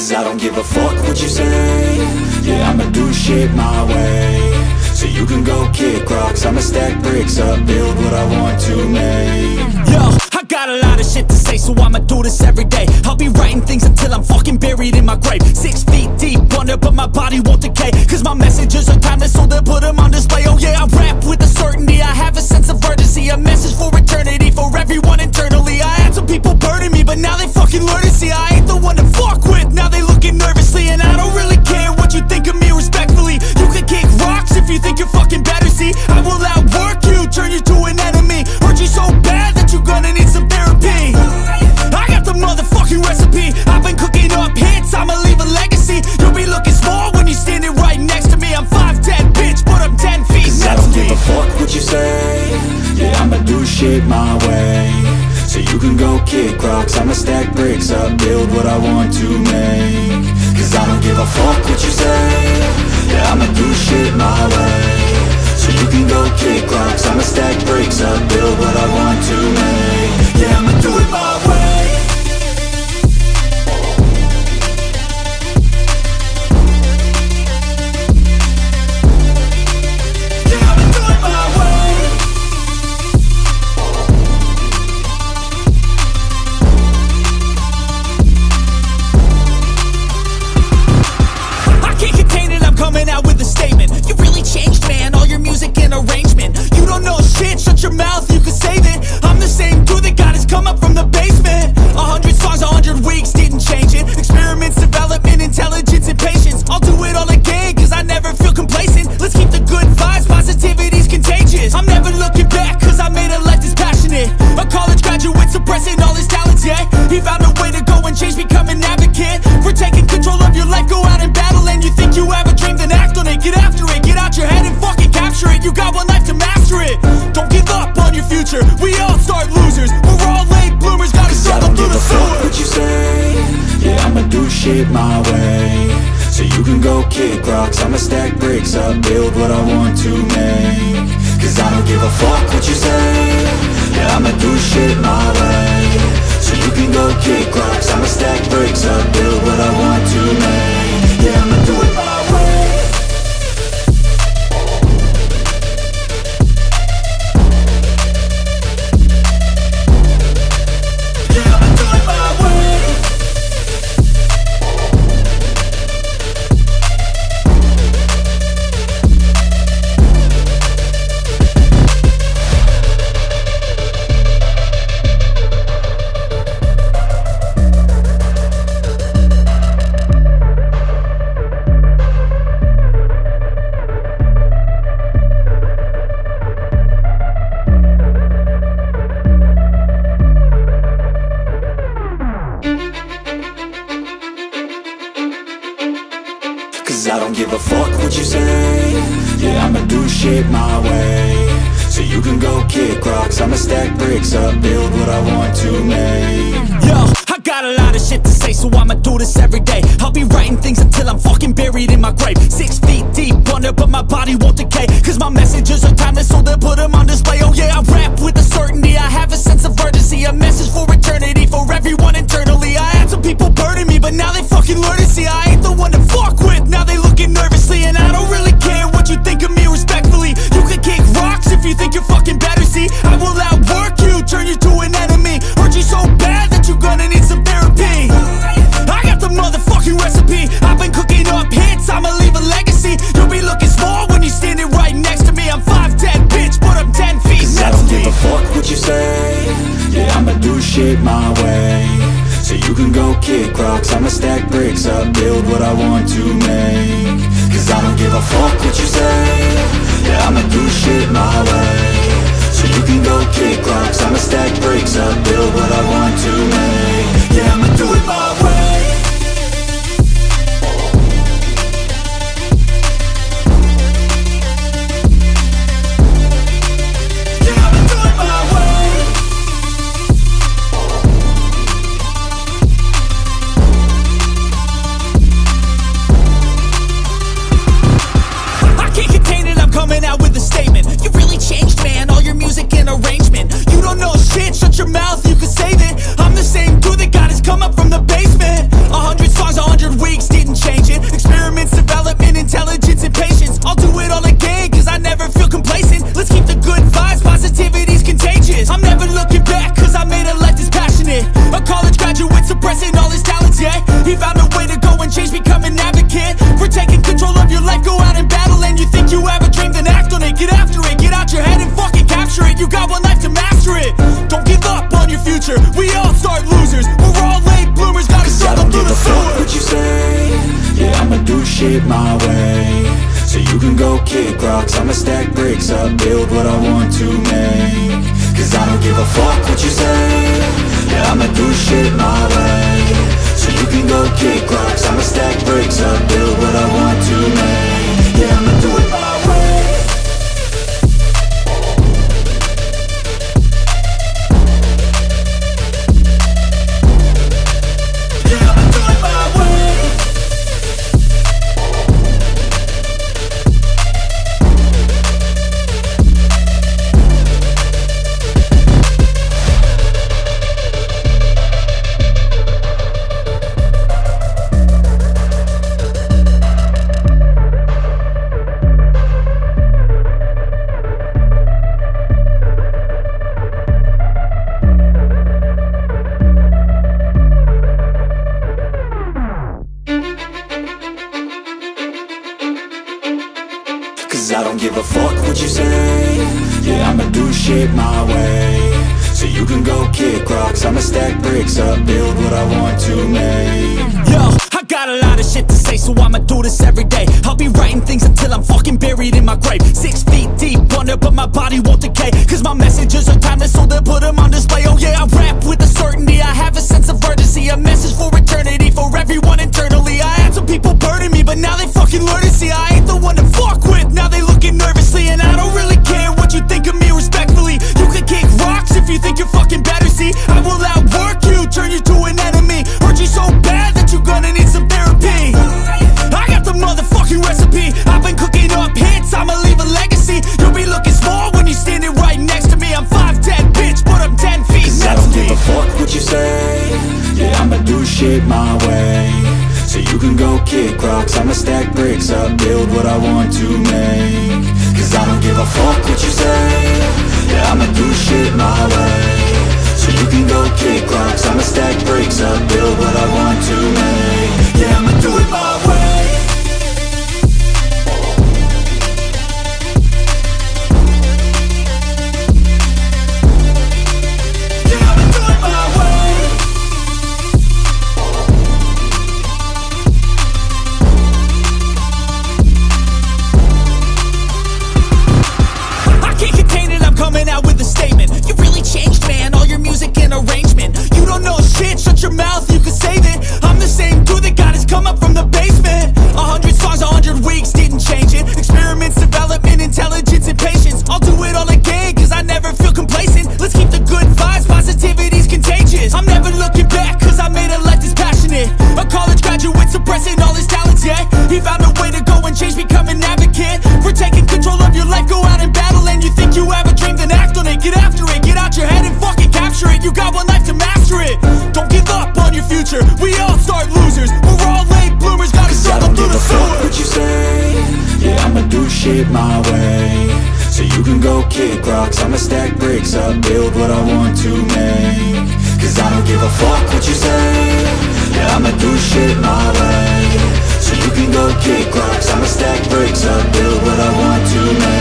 Cause I don't give a fuck what you say. Yeah, I'ma do shit my way. So you can go kick rocks, I'ma stack bricks up, build what I want to make. Yo, I got a lot of shit to say, so I'ma do this every day. I'll be writing things until I'm fucking buried in my grave. 6 feet deep under, but my body won't decay. Cause my messages are timeless, so they'll put them on display. Oh yeah, I rap with a certainty, I have a sense of urgency. A message for eternity, for everyone internally. I had some people burning me, but now they fucking learn to see I ain't the one to fuck with, now they looking nervously. And I don't really care what you think of me, respectfully. You can kick rocks if you think you're fucking better, see. I will outwork you, turn you to an enemy. Hurt you so bad that you're gonna need some therapy. I got the motherfucking recipe, I've been cooking up hits, I'ma leave a legacy. You'll be looking small when you're standing right next to me. I'm 5'10", bitch, but I'm 10 feet next to me. I don't give a fuck what you say. Yeah, I'ma do shit my way. So you can go kick rocks, I'ma stack bricks up, build what I want to make. Cause I don't give a fuck what you say. Yeah, I'ma do shit my way. So you can go kick rocks, I'ma stack bricks up, build what I want to make. Yeah, I'ma do it my way. Coming out with a statement. You really changed, man, all your music and arrangement. You don't know shit, shut your mouth, you can save it. I'm the same dude that got his come up from the basement. 100 songs, 100 weeks, didn't change it. Experiments, development, intelligence, and patience. I'll do it all again, cause I never feel complacent. Let's keep the good vibes, positivity's contagious. I'm never looking back, cause I made a life that's passionate. A college graduate suppressing all his talents, yeah. He found a way to go and change, become an advocate for taking control of your life, go out and battle. And you think you have a dream, then act on it, get after it, get out your head and fucking capture it. You got one life to master it. Don't give up on your future, we all start losers. We're all late bloomers, gotta struggle through the sewer. Fuck what you say. Yeah, I'ma do shit my way. So you can go kick rocks, I'ma stack bricks up, build what I want to make. Cause I don't give a fuck what you say. Yeah, I'ma do shit my way. So you can go kick rocks, I'ma stack bricks up, build what I want to make. Yeah, I'ma do it my way. Cause I don't give a fuck what you say. Yeah, I'ma do shit my way. So you can go kick rocks, I'ma stack bricks up, build what I want to make. Yo, I got a lot of shit to say, so I'ma do this every day. I'll be writing things until I'm fucking buried in my grave. 6 feet deep under, but my body won't decay. Cause my messages are timeless, so they'll put them on display. Oh yeah, I rap with a certainty, I have a sense of urgency. A message for eternity, for everyone internally. I had some people burning me, but now they fucking learn to see I ain't the one to fuck with, now they looking nervously. And I don't really care what you think of me, respectfully. You can kick rocks if you think you're fucking better, see. I will outwork you, turn you to an enemy. Hurt you so bad that you're gonna need some therapy. I got the motherfucking recipe, I've been cooking up hits, I'ma leave a legacy. You'll be looking small when you're standing right next to me. I'm 5'10", bitch, but I'm 10 feet next to me. I don't give a fuck what you say. Yeah, I'ma do shit my way. So you can go kick rocks, I'ma stack bricks up, build what I want to make. Cause I don't give a fuck what you say. Yeah, I'ma do shit my way. So you can go kick rocks, I'ma stack bricks up, build what I want to make. Yeah, I'ma do it my way. Coming out with a statement. You really changed, man, all your music and arrangement. You don't know shit, shut your mouth, you can save it. I'm the future. We all start losers, we're all late bloomers, gotta struggle through the sewer. What you say, yeah, I'ma do shit my way. So you can go kick rocks, I'ma stack bricks up, build what I want to make. Cause I don't give a fuck what you say, yeah, I'ma do shit my way. So you can go kick rocks, I'ma stack bricks up, build what I want to make. Yeah, I'ma do it my way. Yeah, I'ma do it my way. Cause I don't give a fuck what you say, yeah, I'ma do shit my way. So you can go kick rocks, I'ma stack bricks up, build what I want to make. Yo, I got a lot of shit to say, so I'ma do this every day. I'll be writing things until I'm fucking buried in my grave. 6 feet deep under, but my body won't decay. Cause my messages are timeless, so they'll put them on display. Oh yeah, I rap with a certainty, I have a sense of urgency. A message for eternity, for everyone internally. I had some people burning me, but now they fucking learn to see I ain't the one to fuck with, now they looking nervously. And I don't really care what you think of me, respectfully. You can kick rocks if you think you're fucking better, see I will outwork you, turn you to an enemy. Hurt you so bad that you're gonna need some therapy. I got the motherfucking recipe, I've been cooking up hits, I'ma leave a legacy. You'll be looking small when you're standing right next to me. I'm 5'10", bitch, but I'm 10 feet. Cause I don't give a fuck what you say, yeah, I'ma do shit my way. So you can go kick rocks, I'ma stack bricks up, build what I want to make. Cause I don't give a fuck what you say, yeah, I'ma do shit my way. So you can go kick rocks, I'ma stack bricks up, build what I want to make. Yeah, I'ma do it my way. Yeah, I'ma do it my way. I can't contain it, I'm coming out with a statement. You really changed, man, all your music and arrangement. You don't know shit, shut your mouth, you can save it. I'm the same dude that got his come up from the basement. 100 songs, 100 weeks, didn't change it. Experiments, development, intelligence, and patience. I'll do it all again, cause I never feel complacent. Let's keep the good vibes, positivity's contagious. I'm never looking back, cause I made a life that's passionate. A college graduate suppressing all his talents, yeah. He found a way to go and change, become an advocate for taking control of your life, go out and battle. And you think you have a dream, then act on it. Get after it, get out your head and fucking capture it. You got one life to master it. Don't give up on your future, we all start losers. We're all late bloomers, gotta struggle through the sewer. What you say, yeah, I'ma do shit my way. So you can go kick rocks, I'ma stack bricks up, build what I want to make. Cause I don't give a fuck what you say, yeah, I'ma do shit my way. So you can go kick rocks, I'ma stack bricks up, build what I want to make.